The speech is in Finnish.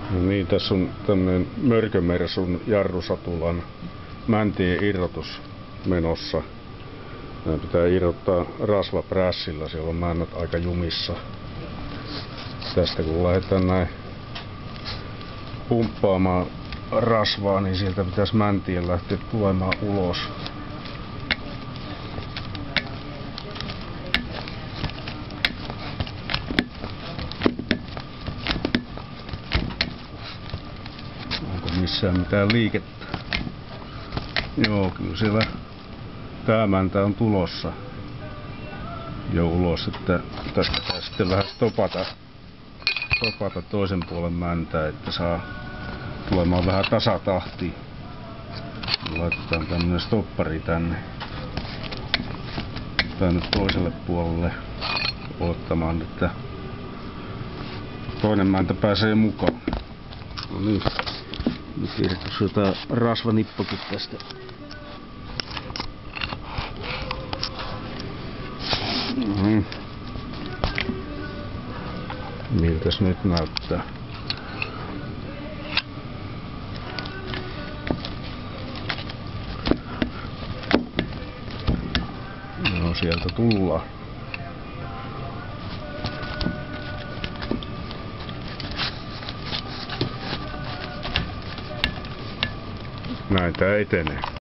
No niin, tässä on tämmönen Mörkömersun jarrusatulan mäntien irrotus menossa. Nämä pitää irrottaa rasvaprässillä, siellä on männät aika jumissa. Tästä kun lähdetään näin pumppaamaan rasvaa, niin sieltä pitäisi mäntien lähteä tulemaan ulos. Onko missään mitään liikettä? Joo, kyllä siellä tää mäntä on tulossa jo ulos, että tästä pitää sitten vähän stopata toisen puolen mäntää, että saa tulemaan vähän tasatahtia. Laitetaan tämmönen stoppari tänne toiselle puolelle odottamaan, että toinen mäntä pääsee mukaan. No niin, nyt irtos jotain rasvanippakin tästä. Miltäs nyt näyttää? No sieltä tullaan. Näin tää etenee.